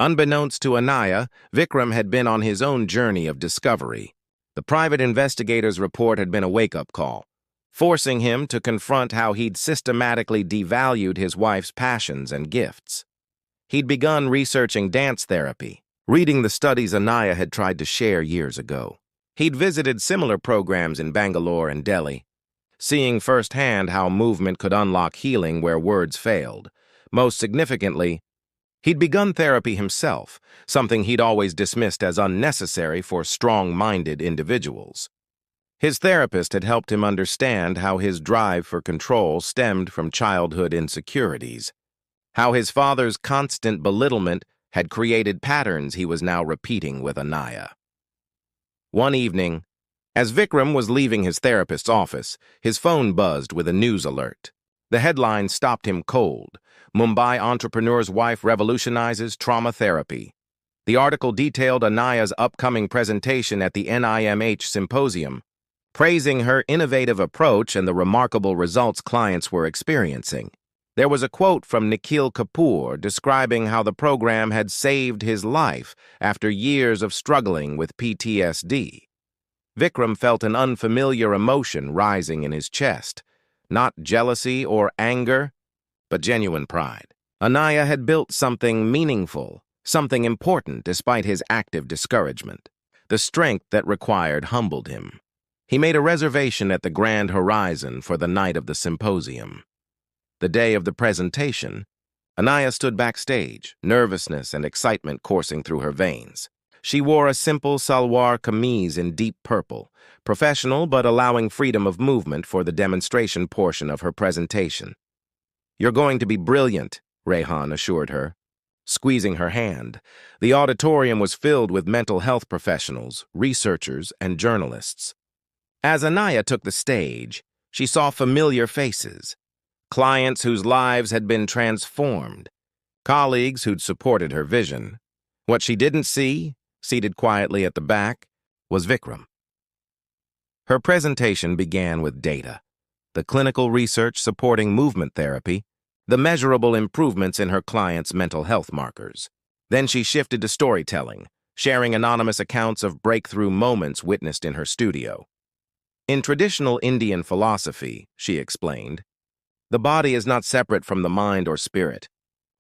Unbeknownst to Anaya, Vikram had been on his own journey of discovery. The private investigator's report had been a wake-up call, forcing him to confront how he'd systematically devalued his wife's passions and gifts. He'd begun researching dance therapy, reading the studies Anaya had tried to share years ago. He'd visited similar programs in Bangalore and Delhi, seeing firsthand how movement could unlock healing where words failed. Most significantly, he'd begun therapy himself, something he'd always dismissed as unnecessary for strong-minded individuals. His therapist had helped him understand how his drive for control stemmed from childhood insecurities, how his father's constant belittlement had created patterns he was now repeating with Anaya. One evening, as Vikram was leaving his therapist's office, his phone buzzed with a news alert. The headline stopped him cold. Mumbai entrepreneur's wife revolutionizes trauma therapy. The article detailed Anaya's upcoming presentation at the NIMH symposium, praising her innovative approach and the remarkable results clients were experiencing. There was a quote from Nikhil Kapoor describing how the program had saved his life after years of struggling with PTSD. Vikram felt an unfamiliar emotion rising in his chest, not jealousy or anger, but genuine pride. Anaya had built something meaningful, something important despite his active discouragement. The strength that required humbled him. He made a reservation at the Grand Horizon for the night of the symposium. The day of the presentation, Anaya stood backstage, nervousness and excitement coursing through her veins. She wore a simple salwar kameez in deep purple, professional but allowing freedom of movement for the demonstration portion of her presentation. "You're going to be brilliant," Rehan assured her, squeezing her hand. The auditorium was filled with mental health professionals, researchers, and journalists. As Anaya took the stage, she saw familiar faces, clients whose lives had been transformed, colleagues who'd supported her vision. What she didn't see, seated quietly at the back, was Vikram. Her presentation began with data, the clinical research supporting movement therapy, the measurable improvements in her clients' mental health markers. Then she shifted to storytelling, sharing anonymous accounts of breakthrough moments witnessed in her studio. In traditional Indian philosophy, she explained, the body is not separate from the mind or spirit.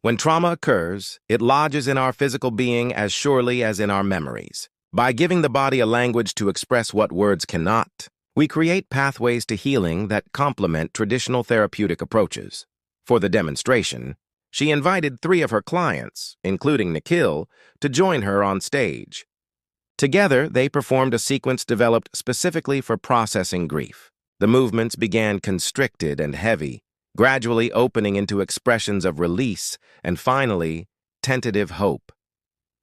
When trauma occurs, it lodges in our physical being as surely as in our memories. By giving the body a language to express what words cannot, we create pathways to healing that complement traditional therapeutic approaches. For the demonstration, she invited 3 of her clients, including Nikhil, to join her on stage. Together, they performed a sequence developed specifically for processing grief. The movements began constricted and heavy, gradually opening into expressions of release and finally, tentative hope.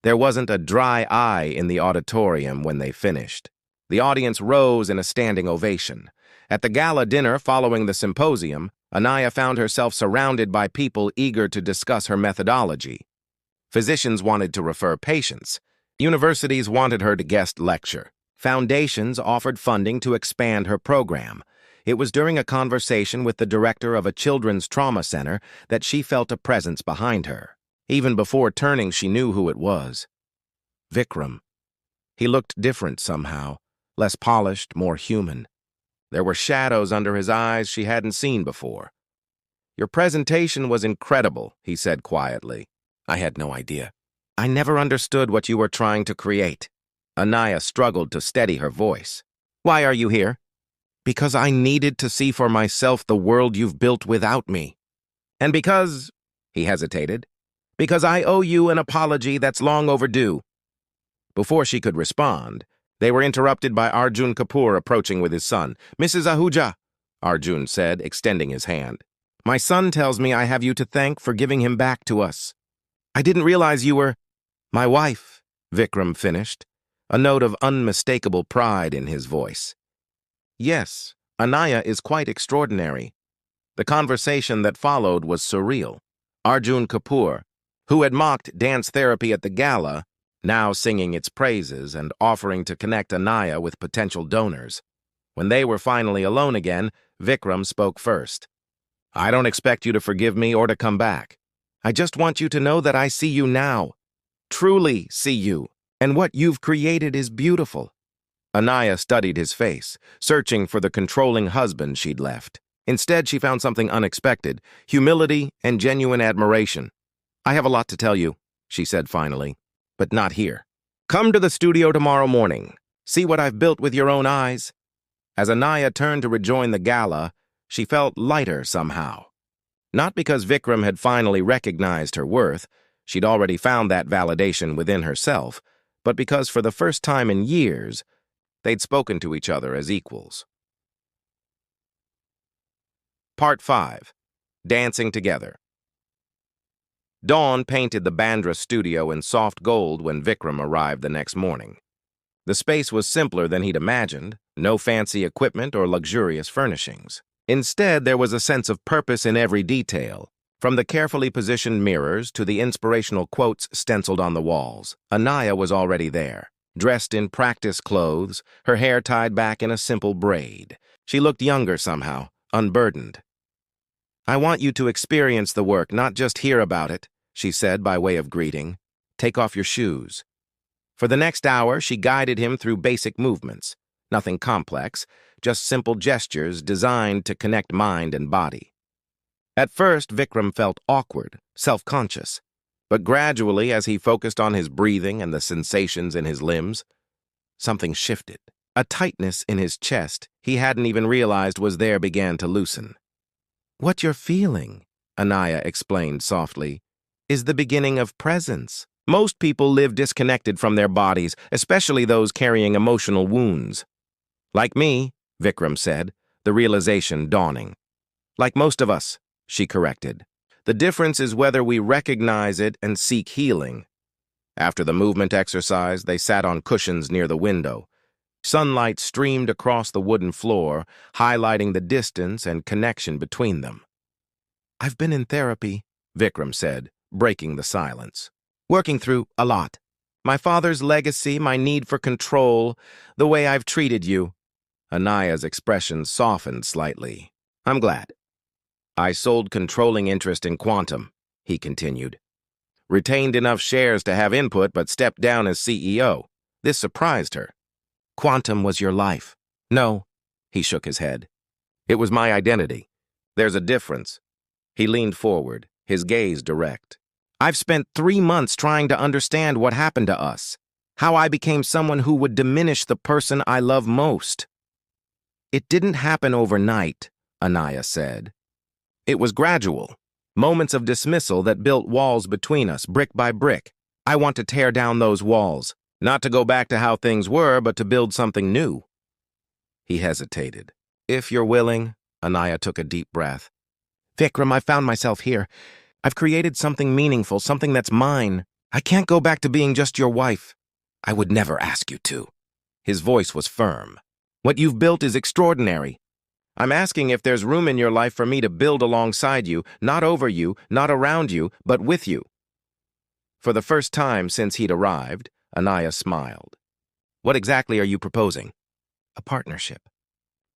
There wasn't a dry eye in the auditorium when they finished. The audience rose in a standing ovation. At the gala dinner following the symposium, Anaya found herself surrounded by people eager to discuss her methodology. Physicians wanted to refer patients. Universities wanted her to guest lecture. Foundations offered funding to expand her program. It was during a conversation with the director of a children's trauma center that she felt a presence behind her. Even before turning, she knew who it was. Vikram. He looked different somehow, less polished, more human. There were shadows under his eyes she hadn't seen before. "Your presentation was incredible," he said quietly. "I had no idea. I never understood what you were trying to create." Anaya struggled to steady her voice. "Why are you here?" "Because I needed to see for myself the world you've built without me. And because," he hesitated, "because I owe you an apology that's long overdue." Before she could respond, they were interrupted by Arjun Kapoor approaching with his son. "Mrs. Ahuja," Arjun said, extending his hand. "My son tells me I have you to thank for giving him back to us. I didn't realize you were—" "My wife," Vikram finished, a note of unmistakable pride in his voice. "Yes, Anaya is quite extraordinary." The conversation that followed was surreal. Arjun Kapoor, who had mocked dance therapy at the gala, now singing its praises and offering to connect Anaya with potential donors. When they were finally alone again, Vikram spoke first. "I don't expect you to forgive me or to come back. I just want you to know that I see you now. truly see you, and what you've created is beautiful." Anaya studied his face, searching for the controlling husband she'd left. Instead, she found something unexpected: humility and genuine admiration. "I have a lot to tell you," she said finally, "but not here. Come to the studio tomorrow morning. See what I've built with your own eyes." As Anaya turned to rejoin the gala, she felt lighter somehow. Not because Vikram had finally recognized her worth, she'd already found that validation within herself, but because for the first time in years, they'd spoken to each other as equals. Part 5. Dancing Together. Dawn painted the Bandra studio in soft gold when Vikram arrived the next morning. The space was simpler than he'd imagined, no fancy equipment or luxurious furnishings. Instead, there was a sense of purpose in every detail, from the carefully positioned mirrors to the inspirational quotes stenciled on the walls. Anaya was already there, dressed in practice clothes, her hair tied back in a simple braid. She looked younger somehow, unburdened. "I want you to experience the work, not just hear about it," she said by way of greeting. "Take off your shoes." For the next hour, she guided him through basic movements. Nothing complex, just simple gestures designed to connect mind and body. At first, Vikram felt awkward, self-conscious. But gradually, as he focused on his breathing and the sensations in his limbs, something shifted. A tightness in his chest he hadn't even realized was there began to loosen. "What you're feeling," Anaya explained softly, "is the beginning of presence. Most people live disconnected from their bodies, especially those carrying emotional wounds." "Like me," Vikram said, the realization dawning. "Like most of us," she corrected. "The difference is whether we recognize it and seek healing." After the movement exercise, they sat on cushions near the window. Sunlight streamed across the wooden floor, highlighting the distance and connection between them. "I've been in therapy," Vikram said, breaking the silence. "Working through a lot. My father's legacy, my need for control, the way I've treated you." Anaya's expression softened slightly. "I'm glad." "I sold controlling interest in Quantum," he continued. "Retained enough shares to have input, but stepped down as CEO. This surprised her." "Quantum was your life." "No," he shook his head. "It was my identity. There's a difference." He leaned forward, his gaze direct. "I've spent 3 months trying to understand what happened to us, how I became someone who would diminish the person I love most." "It didn't happen overnight," Anaya said. "It was gradual, moments of dismissal that built walls between us, brick by brick. I want to tear down those walls, not to go back to how things were, but to build something new." He hesitated. "If you're willing," Anaya took a deep breath. "Vikram, I found myself here. I've created something meaningful, something that's mine. I can't go back to being just your wife." "I would never ask you to." His voice was firm. "What you've built is extraordinary. I'm asking if there's room in your life for me to build alongside you, not over you, not around you, but with you." For the first time since he'd arrived, Anaya smiled. "What exactly are you proposing?" "A partnership."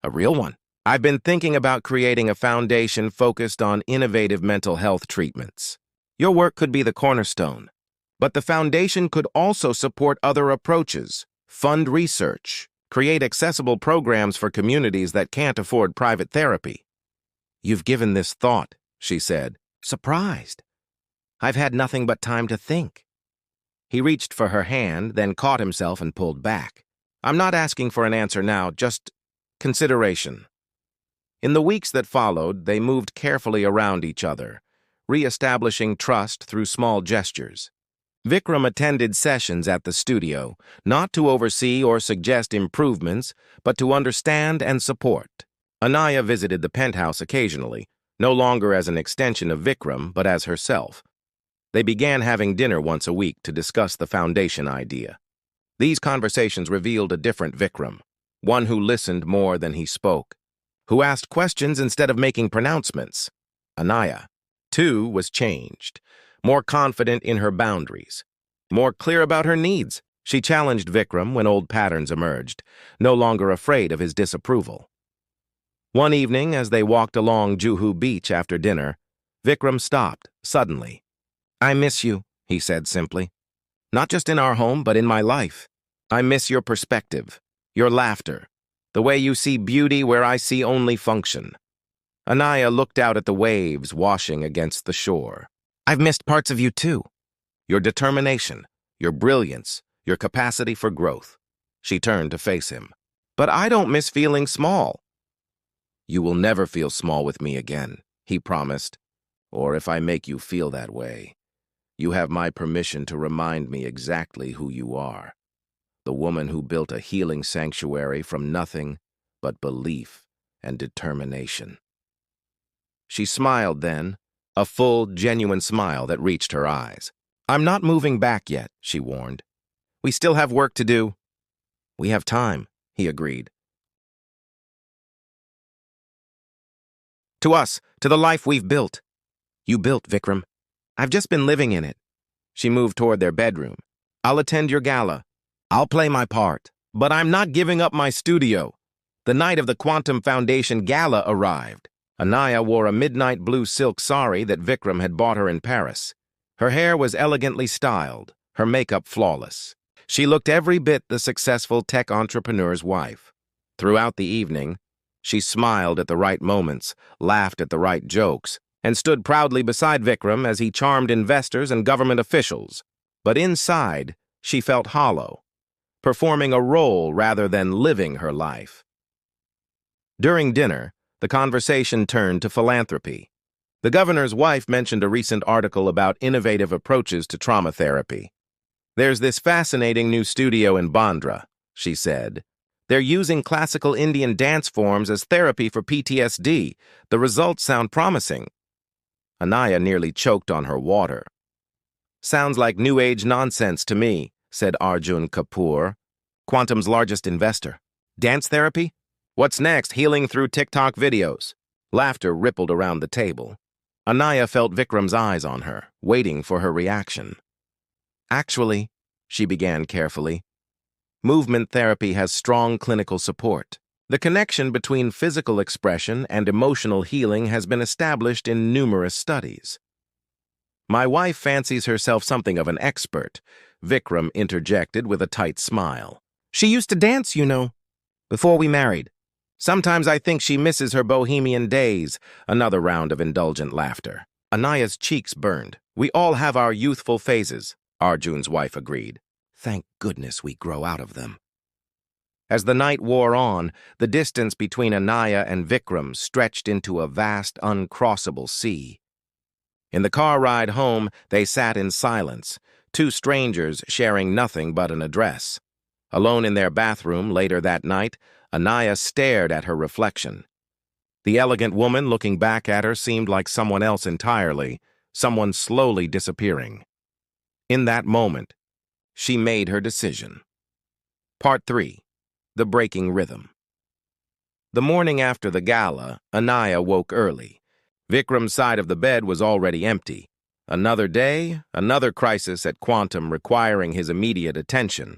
"A real one?" "I've been thinking about creating a foundation focused on innovative mental health treatments. Your work could be the cornerstone, but the foundation could also support other approaches, fund research, create accessible programs for communities that can't afford private therapy." "You've given this thought," she said, surprised. "I've had nothing but time to think." He reached for her hand, then caught himself and pulled back. "I'm not asking for an answer now, just consideration." In the weeks that followed, they moved carefully around each other, re-establishing trust through small gestures. Vikram attended sessions at the studio, not to oversee or suggest improvements, but to understand and support. Anaya visited the penthouse occasionally, no longer as an extension of Vikram, but as herself. They began having dinner once a week to discuss the foundation idea. These conversations revealed a different Vikram, one who listened more than he spoke, who asked questions instead of making pronouncements. Anaya, too, was changed, more confident in her boundaries, more clear about her needs. She challenged Vikram when old patterns emerged, no longer afraid of his disapproval. One evening, as they walked along Juhu Beach after dinner, Vikram stopped, suddenly. "I miss you," he said simply. Not just in our home, but in my life. I miss your perspective, your laughter, the way you see beauty where I see only function. Anaya looked out at the waves washing against the shore. I've missed parts of you too. Your determination, your brilliance, your capacity for growth. She turned to face him. But I don't miss feeling small. You will never feel small with me again, he promised. Or if I make you feel that way, you have my permission to remind me exactly who you are. The woman who built a healing sanctuary from nothing but belief and determination. She smiled then, a full, genuine smile that reached her eyes. I'm not moving back yet, she warned. We still have work to do. We have time, he agreed. To us, to the life we've built. You built, Vikram. I've just been living in it. She moved toward their bedroom. I'll attend your gala. I'll play my part. But I'm not giving up my studio. The night of the Quantum Foundation gala arrived. Anaya wore a midnight blue silk sari that Vikram had bought her in Paris. Her hair was elegantly styled, her makeup flawless. She looked every bit the successful tech entrepreneur's wife. Throughout the evening, she smiled at the right moments, laughed at the right jokes, and stood proudly beside Vikram as he charmed investors and government officials. But inside, she felt hollow, performing a role rather than living her life. During dinner, the conversation turned to philanthropy. The governor's wife mentioned a recent article about innovative approaches to trauma therapy. There's this fascinating new studio in Bandra, she said. They're using classical Indian dance forms as therapy for PTSD. The results sound promising. Anaya nearly choked on her water. Sounds like New Age nonsense to me, said Arjun Kapoor, Quantum's largest investor. Dance therapy? What's next, healing through TikTok videos? Laughter rippled around the table. Anaya felt Vikram's eyes on her, waiting for her reaction. Actually, she began carefully, movement therapy has strong clinical support. The connection between physical expression and emotional healing has been established in numerous studies. My wife fancies herself something of an expert, Vikram interjected with a tight smile. She used to dance, you know, before we married. Sometimes I think she misses her bohemian days. Another round of indulgent laughter. Anaya's cheeks burned. We all have our youthful phases, Arjun's wife agreed. Thank goodness we grow out of them. As the night wore on, the distance between Anaya and Vikram stretched into a vast, uncrossable sea. In the car ride home, they sat in silence, two strangers sharing nothing but an address. Alone in their bathroom later that night, Anaya stared at her reflection. The elegant woman looking back at her seemed like someone else entirely, someone slowly disappearing. In that moment, she made her decision. Part 3. The Breaking Rhythm. The morning after the gala, Anaya woke early. Vikram's side of the bed was already empty. Another day, another crisis at Quantum requiring his immediate attention.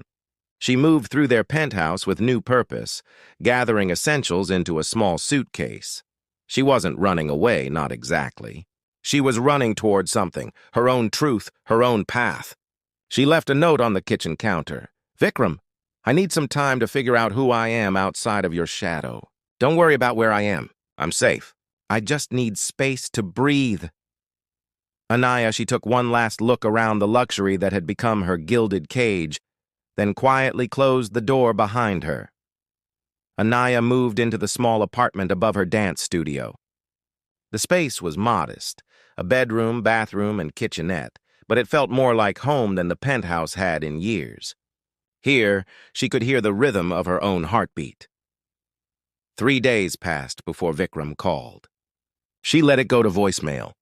She moved through their penthouse with new purpose, gathering essentials into a small suitcase. She wasn't running away, not exactly. She was running toward something, her own truth, her own path. She left a note on the kitchen counter. Vikram, I need some time to figure out who I am outside of your shadow. Don't worry about where I am. I'm safe. I just need space to breathe. Anaya, she took one last look around the luxury that had become her gilded cage, then quietly closed the door behind her. Anaya moved into the small apartment above her dance studio. The space was modest, a bedroom, bathroom, and kitchenette, but it felt more like home than the penthouse had in years. Here, she could hear the rhythm of her own heartbeat. 3 days passed before Vikram called. She let it go to voicemail.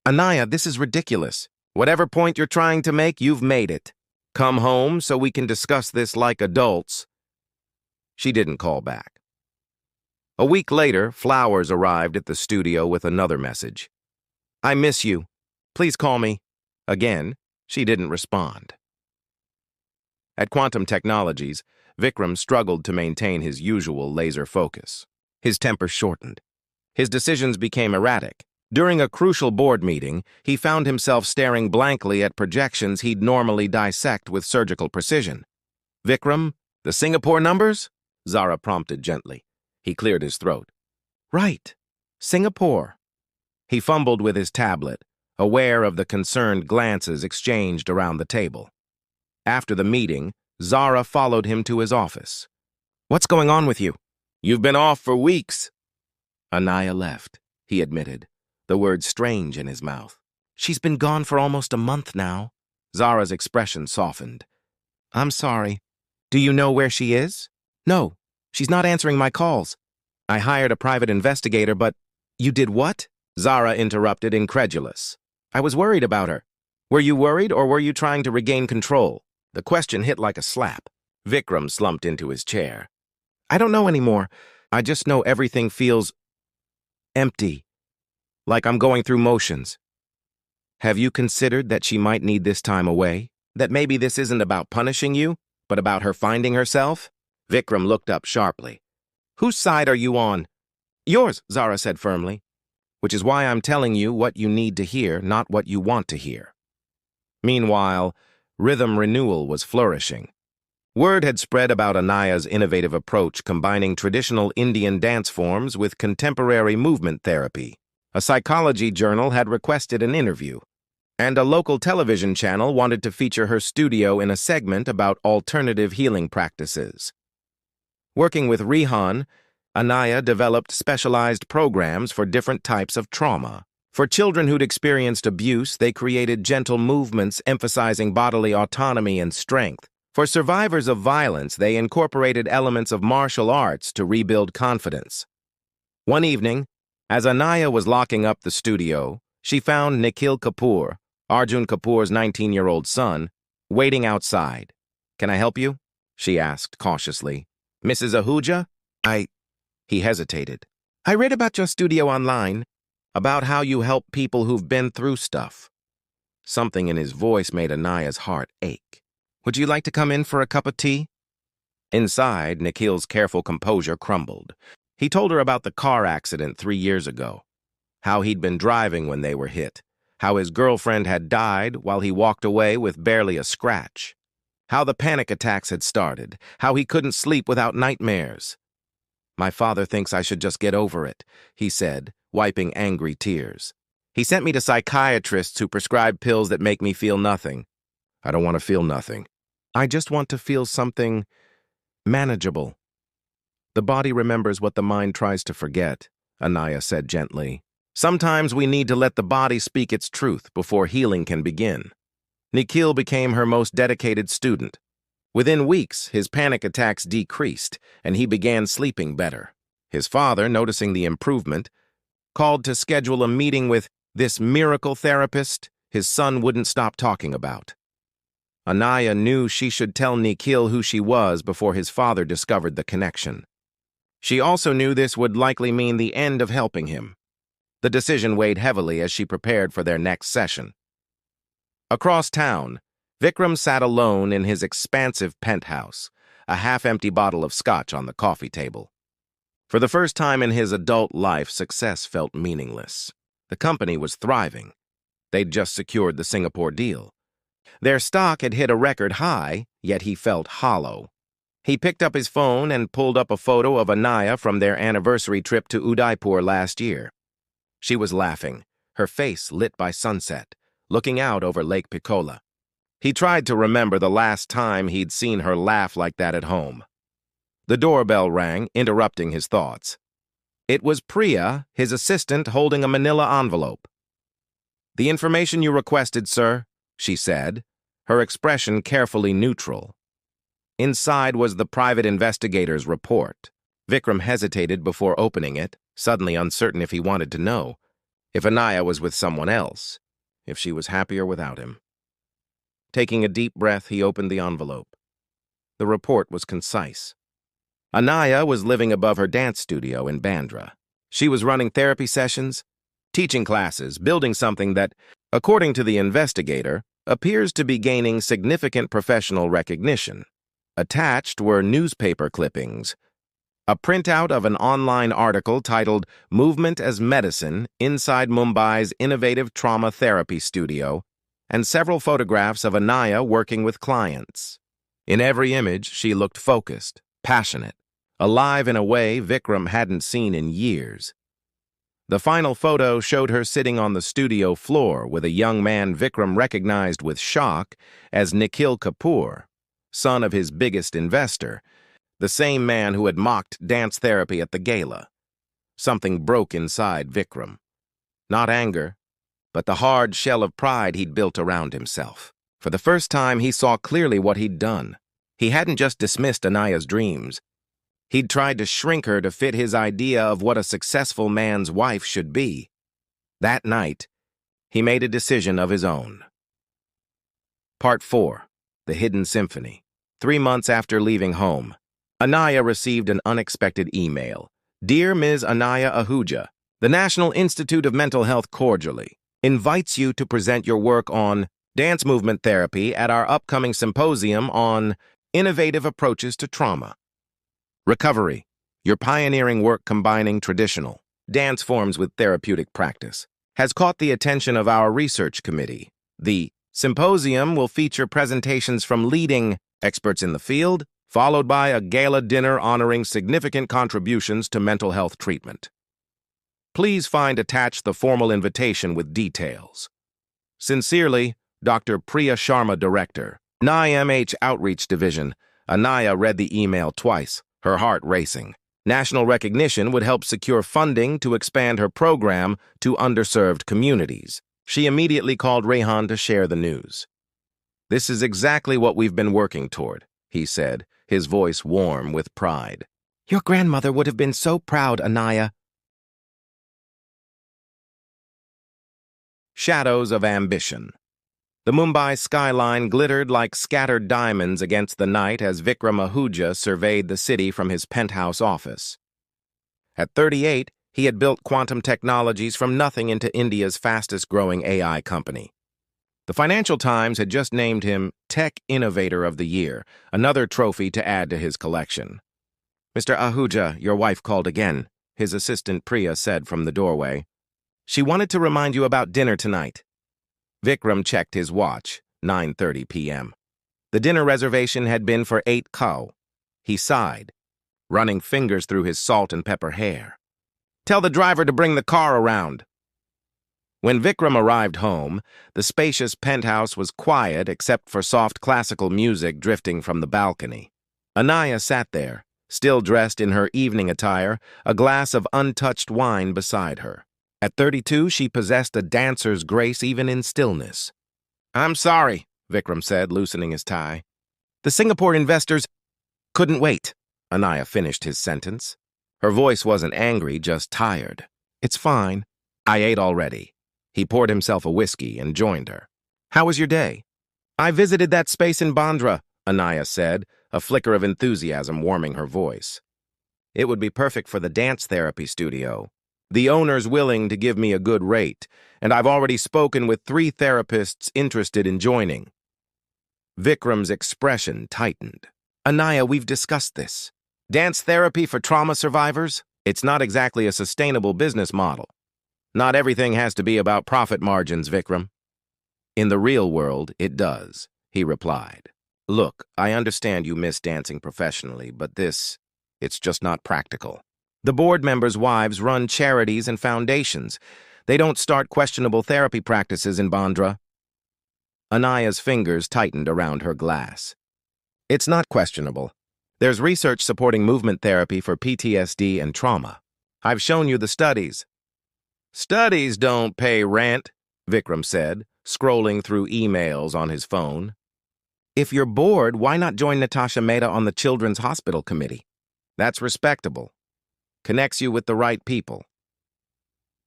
Anaya, this is ridiculous. Whatever point you're trying to make, you've made it. Come home so we can discuss this like adults. She didn't call back. A week later, flowers arrived at the studio with another message. I miss you. Please call me. Again, she didn't respond. At Quantum Technologies, Vikram struggled to maintain his usual laser focus. His temper shortened. His decisions became erratic. During a crucial board meeting, he found himself staring blankly at projections he'd normally dissect with surgical precision. "Vikram, the Singapore numbers?" Zara prompted gently. He cleared his throat. "Right. Singapore." He fumbled with his tablet, aware of the concerned glances exchanged around the table. After the meeting, Zara followed him to his office. "What's going on with you?" "You've been off for weeks." Anaya left, he admitted, the word strange in his mouth. "She's been gone for almost a month now." Zara's expression softened. "I'm sorry. Do you know where she is?" "No, she's not answering my calls. I hired a private investigator, but—" "You did what?" Zara interrupted, incredulous. "I was worried about her." "Were you worried, or were you trying to regain control?" The question hit like a slap. Vikram slumped into his chair. "I don't know anymore. I just know everything feels empty, like I'm going through motions." "Have you considered that she might need this time away? That maybe this isn't about punishing you, but about her finding herself?" Vikram looked up sharply. "Whose side are you on?" "Yours," Zara said firmly. "Which is why I'm telling you what you need to hear, not what you want to hear." Meanwhile, rhythm renewal was flourishing. Word had spread about Anaya's innovative approach combining traditional Indian dance forms with contemporary movement therapy. A psychology journal had requested an interview, and a local television channel wanted to feature her studio in a segment about alternative healing practices. Working with Rihan, Anaya developed specialized programs for different types of trauma. For children who'd experienced abuse, they created gentle movements emphasizing bodily autonomy and strength. For survivors of violence, they incorporated elements of martial arts to rebuild confidence. One evening, as Anaya was locking up the studio, she found Nikhil Kapoor, Arjun Kapoor's 19-year-old son, waiting outside. "Can I help you?" she asked cautiously. "Mrs. Ahuja?" He hesitated. "I read about your studio online, about how you help people who've been through stuff." Something in his voice made Anaya's heart ache. "Would you like to come in for a cup of tea?" Inside, Nikhil's careful composure crumbled. He told her about the car accident 3 years ago, how he'd been driving when they were hit, how his girlfriend had died while he walked away with barely a scratch, how the panic attacks had started, how he couldn't sleep without nightmares. "My father thinks I should just get over it," he said, wiping angry tears. "He sent me to psychiatrists who prescribe pills that make me feel nothing." "I don't want to feel nothing. I just want to feel something manageable." "The body remembers what the mind tries to forget," Anaya said gently. "Sometimes we need to let the body speak its truth before healing can begin." Nikhil became her most dedicated student. Within weeks, his panic attacks decreased, and he began sleeping better. His father, noticing the improvement, called to schedule a meeting with this miracle therapist his son wouldn't stop talking about. Anaya knew she should tell Nikhil who she was before his father discovered the connection. She also knew this would likely mean the end of helping him. The decision weighed heavily as she prepared for their next session. Across town, Vikram sat alone in his expansive penthouse, a half-empty bottle of scotch on the coffee table. For the first time in his adult life, success felt meaningless. The company was thriving. They'd just secured the Singapore deal. Their stock had hit a record high, yet he felt hollow. He picked up his phone and pulled up a photo of Anaya from their anniversary trip to Udaipur last year. She was laughing, her face lit by sunset, looking out over Lake Picola. He tried to remember the last time he'd seen her laugh like that at home. The doorbell rang, interrupting his thoughts. It was Priya, his assistant, holding a manila envelope. "The information you requested, sir," she said, her expression carefully neutral. Inside was the private investigator's report. Vikram hesitated before opening it, suddenly uncertain if he wanted to know, if Anaya was with someone else, if she was happier without him. Taking a deep breath, he opened the envelope. The report was concise. Anaya was living above her dance studio in Bandra. She was running therapy sessions, teaching classes, building something that, according to the investigator, appears to be gaining significant professional recognition. Attached were newspaper clippings, A printout of an online article titled Movement as Medicine Inside Mumbai's Innovative Trauma Therapy Studio, and several photographs of Anaya working with clients. In every image, she looked focused, passionate, alive in a way Vikram hadn't seen in years. The final photo showed her sitting on the studio floor with a young man Vikram recognized with shock as Nikhil Kapoor, son of his biggest investor, the same man who had mocked dance therapy at the gala. Something broke inside Vikram. Not anger, but the hard shell of pride he'd built around himself. For the first time, he saw clearly what he'd done. He hadn't just dismissed Anaya's dreams. He'd tried to shrink her to fit his idea of what a successful man's wife should be. That night, he made a decision of his own. Part 4. The Hidden Symphony. 3 months after leaving home, Anaya received an unexpected email. Dear Ms. Anaya Ahuja, the National Institute of Mental Health cordially invites you to present your work on dance movement therapy at our upcoming symposium on innovative approaches to trauma. Recovery, your pioneering work combining traditional dance forms with therapeutic practice, has caught the attention of our research committee. The symposium will feature presentations from leading experts in the field, followed by a gala dinner honoring significant contributions to mental health treatment. Please find attached the formal invitation with details. Sincerely, Dr. Priya Sharma, Director, NIMH Outreach Division. Anaya read the email twice, her heart racing. National recognition would help secure funding to expand her program to underserved communities. She immediately called Rehan to share the news. This is exactly what we've been working toward, he said, his voice warm with pride. Your grandmother would have been so proud, Anaya. Shadows of ambition. The Mumbai skyline glittered like scattered diamonds against the night as Vikram Ahuja surveyed the city from his penthouse office. At 38, he had built quantum technologies from nothing into India's fastest-growing AI company. The Financial Times had just named him Tech Innovator of the Year, another trophy to add to his collection. Mr. Ahuja, your wife called again, his assistant Priya said from the doorway. She wanted to remind you about dinner tonight. Vikram checked his watch, 9:30 p.m. The dinner reservation had been for 8 cow. He sighed, running fingers through his salt and pepper hair. Tell the driver to bring the car around. When Vikram arrived home, the spacious penthouse was quiet except for soft classical music drifting from the balcony. Anaya sat there, still dressed in her evening attire, a glass of untouched wine beside her. At 32, she possessed a dancer's grace even in stillness. I'm sorry, Vikram said, loosening his tie. The Singapore investors couldn't wait. Anaya finished his sentence. Her voice wasn't angry, just tired. It's fine. I ate already. He poured himself a whiskey and joined her. How was your day? I visited that space in Bandra, Anaya said, a flicker of enthusiasm warming her voice. It would be perfect for the dance therapy studio. The owner's willing to give me a good rate, and I've already spoken with 3 therapists interested in joining. Vikram's expression tightened. Anaya, we've discussed this. Dance therapy for trauma survivors? It's not exactly a sustainable business model. Not everything has to be about profit margins, Vikram. In the real world, it does, he replied. Look, I understand you miss dancing professionally, but it's just not practical. The board members' wives run charities and foundations. They don't start questionable therapy practices in Bandra. Anaya's fingers tightened around her glass. It's not questionable. There's research supporting movement therapy for PTSD and trauma. I've shown you the studies. Studies don't pay rent, Vikram said, scrolling through emails on his phone. If you're bored, why not join Natasha Mehta on the Children's Hospital Committee? That's respectable. Connects you with the right people.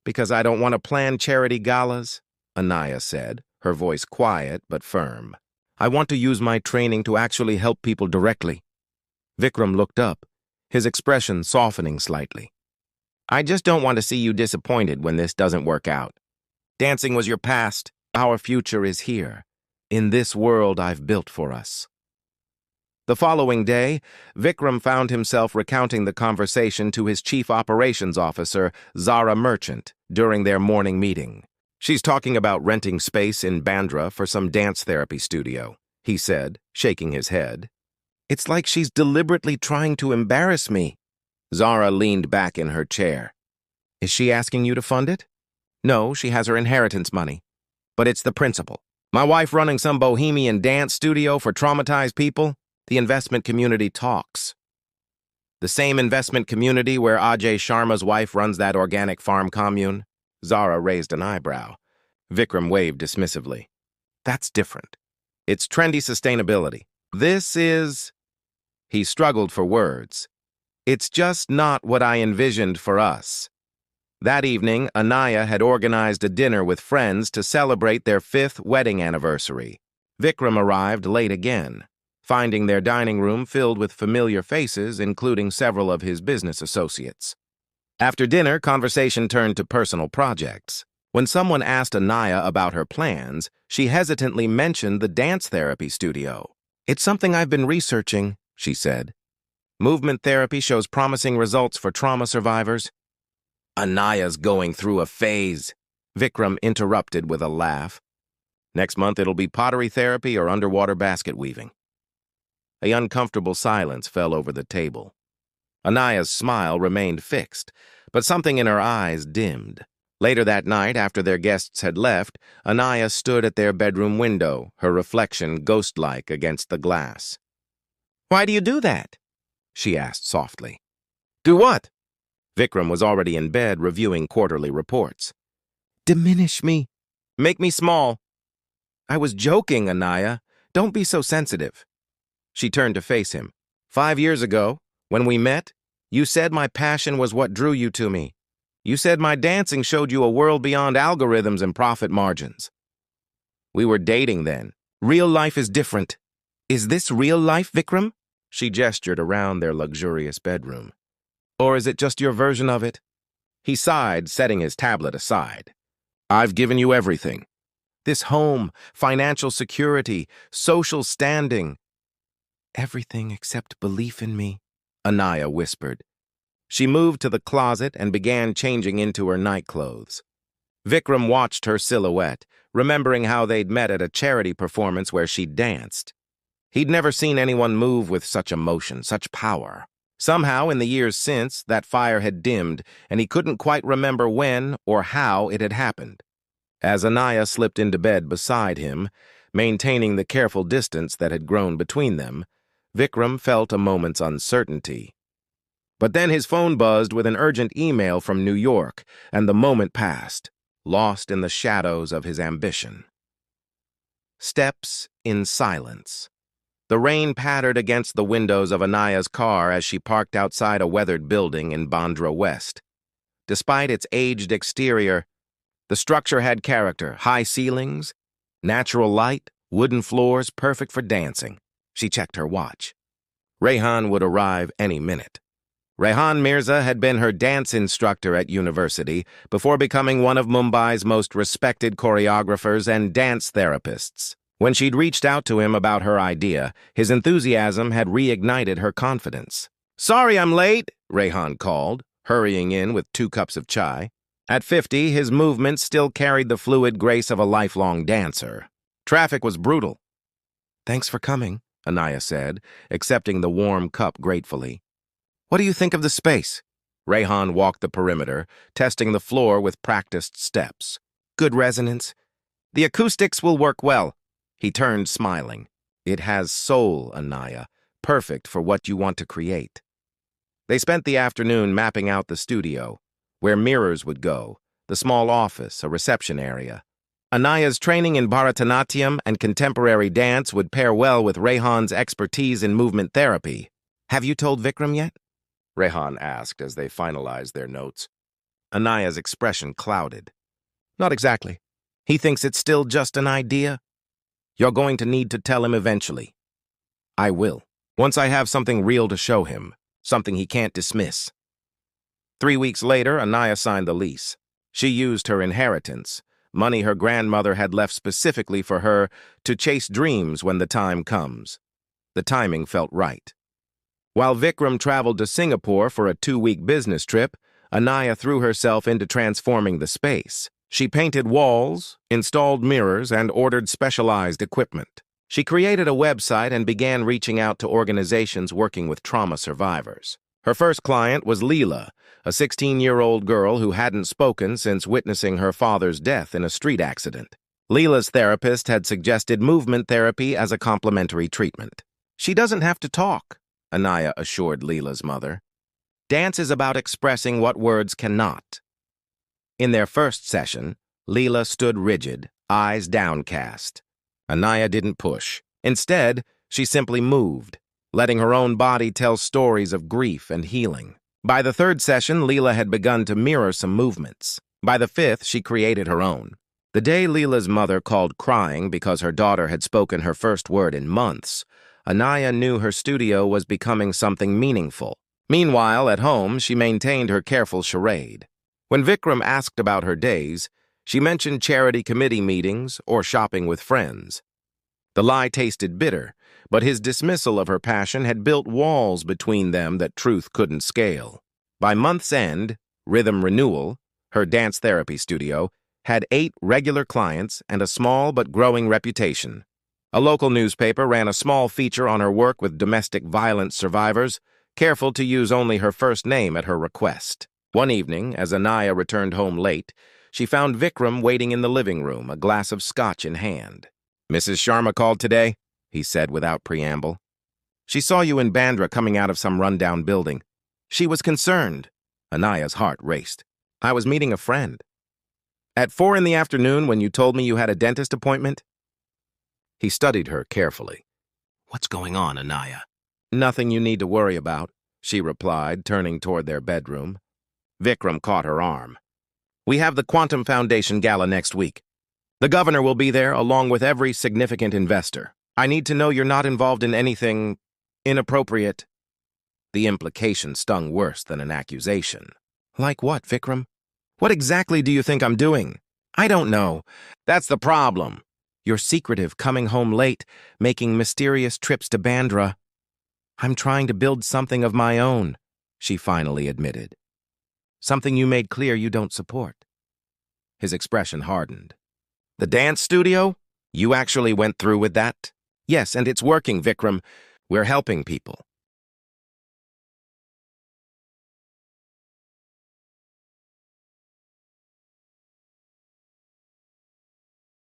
Because I don't want to plan charity galas, Anaya said, her voice quiet but firm. I want to use my training to actually help people directly. Vikram looked up, his expression softening slightly. I just don't want to see you disappointed when this doesn't work out. Dancing was your past. Our future is here, in this world I've built for us. The following day, Vikram found himself recounting the conversation to his chief operations officer, Zara Merchant, during their morning meeting. "She's talking about renting space in Bandra for some dance therapy studio," he said, shaking his head. "It's like she's deliberately trying to embarrass me." Zara leaned back in her chair. "Is she asking you to fund it?" "No, she has her inheritance money. But it's the principle. My wife running some bohemian dance studio for traumatized people? The investment community talks." "The same investment community where Ajay Sharma's wife runs that organic farm commune?" Zara raised an eyebrow. Vikram waved dismissively. "That's different. It's trendy sustainability. This is—" He struggled for words. "It's just not what I envisioned for us." That evening, Anaya had organized a dinner with friends to celebrate their 5th wedding anniversary. Vikram arrived late again, finding their dining room filled with familiar faces, including several of his business associates. After dinner, conversation turned to personal projects. When someone asked Anaya about her plans, she hesitantly mentioned the dance therapy studio. "It's something I've been researching," she said. "Movement therapy shows promising results for trauma survivors." "Anaya's going through a phase," Vikram interrupted with a laugh. "Next month it'll be pottery therapy or underwater basket weaving." A uncomfortable silence fell over the table. Anaya's smile remained fixed, but something in her eyes dimmed. Later that night, after their guests had left, Anaya stood at their bedroom window, her reflection ghost-like against the glass. "Why do you do that?" she asked softly. "Do what?" Vikram was already in bed reviewing quarterly reports. "Diminish me. Make me small." "I was joking, Anaya. Don't be so sensitive." She turned to face him. 5 years ago, when we met, you said my passion was what drew you to me. You said my dancing showed you a world beyond algorithms and profit margins. We were dating then. Real life is different." "Is this real life, Vikram?" She gestured around their luxurious bedroom. "Or is it just your version of it?" He sighed, setting his tablet aside. "I've given you everything. This home, financial security, social standing." "Everything except belief in me," Anaya whispered. She moved to the closet and began changing into her nightclothes. Vikram watched her silhouette, remembering how they'd met at a charity performance where she danced. He'd never seen anyone move with such emotion, such power. Somehow, in the years since, that fire had dimmed, and he couldn't quite remember when or how it had happened. As Anaya slipped into bed beside him, maintaining the careful distance that had grown between them, Vikram felt a moment's uncertainty. But then his phone buzzed with an urgent email from New York, and the moment passed, lost in the shadows of his ambition. Steps in silence. The rain pattered against the windows of Anaya's car as she parked outside a weathered building in Bandra West. Despite its aged exterior, the structure had character: high ceilings, natural light, wooden floors perfect for dancing. She checked her watch. Rehan would arrive any minute. Rehan Mirza had been her dance instructor at university before becoming one of Mumbai's most respected choreographers and dance therapists. When she'd reached out to him about her idea, his enthusiasm had reignited her confidence. "Sorry I'm late," Rehan called, hurrying in with 2 cups of chai. At 50, his movements still carried the fluid grace of a lifelong dancer. Traffic was brutal. "Thanks for coming," Anaya said, accepting the warm cup gratefully. "What do you think of the space?" Rehan walked the perimeter, testing the floor with practiced steps. "Good resonance. The acoustics will work well." He turned, smiling. "It has soul, Anaya, perfect for what you want to create." They spent the afternoon mapping out the studio, where mirrors would go, the small office, a reception area. Anaya's training in Bharatanatyam and contemporary dance would pair well with Rehan's expertise in movement therapy. "Have you told Vikram yet?" Rehan asked as they finalized their notes. Anaya's expression clouded. "Not exactly. He thinks it's still just an idea." "You're going to need to tell him eventually." "I will, once I have something real to show him, something he can't dismiss." 3 weeks later, Anaya signed the lease. She used her inheritance, money her grandmother had left specifically for her, to chase dreams when the time comes. The timing felt right. While Vikram traveled to Singapore for a 2-week business trip, Anaya threw herself into transforming the space. She painted walls, installed mirrors, and ordered specialized equipment. She created a website and began reaching out to organizations working with trauma survivors. Her first client was Leela, a 16-year-old girl who hadn't spoken since witnessing her father's death in a street accident. Leela's therapist had suggested movement therapy as a complementary treatment. "She doesn't have to talk," Anaya assured Leela's mother. "Dance is about expressing what words cannot." In their first session, Leela stood rigid, eyes downcast. Anaya didn't push. Instead, she simply moved, letting her own body tell stories of grief and healing. By the third session, Leela had begun to mirror some movements. By the fifth, she created her own. The day Leela's mother called crying because her daughter had spoken her first word in months, Anaya knew her studio was becoming something meaningful. Meanwhile, at home, she maintained her careful charade. When Vikram asked about her days, she mentioned charity committee meetings or shopping with friends. The lie tasted bitter, but his dismissal of her passion had built walls between them that truth couldn't scale. By month's end, Rhythm Renewal, her dance therapy studio, had 8 regular clients and a small but growing reputation. A local newspaper ran a small feature on her work with domestic violence survivors, careful to use only her first name at her request. One evening, as Anaya returned home late, she found Vikram waiting in the living room, a glass of scotch in hand. "Mrs. Sharma called today," he said without preamble. "She saw you in Bandra coming out of some rundown building. She was concerned." Anaya's heart raced. "I was meeting a friend." "At 4 in the afternoon when you told me you had a dentist appointment?" He studied her carefully. "What's going on, Anaya?" "Nothing you need to worry about," she replied, turning toward their bedroom. Vikram caught her arm. "We have the Quantum Foundation Gala next week. The governor will be there along with every significant investor. I need to know you're not involved in anything inappropriate." The implication stung worse than an accusation. "Like what, Vikram? What exactly do you think I'm doing?" "I don't know. That's the problem. You're secretive, coming home late, making mysterious trips to Bandra." "I'm trying to build something of my own," she finally admitted. "Something you made clear you don't support." His expression hardened. "The dance studio? You actually went through with that?" "Yes, and it's working, Vikram. We're helping people.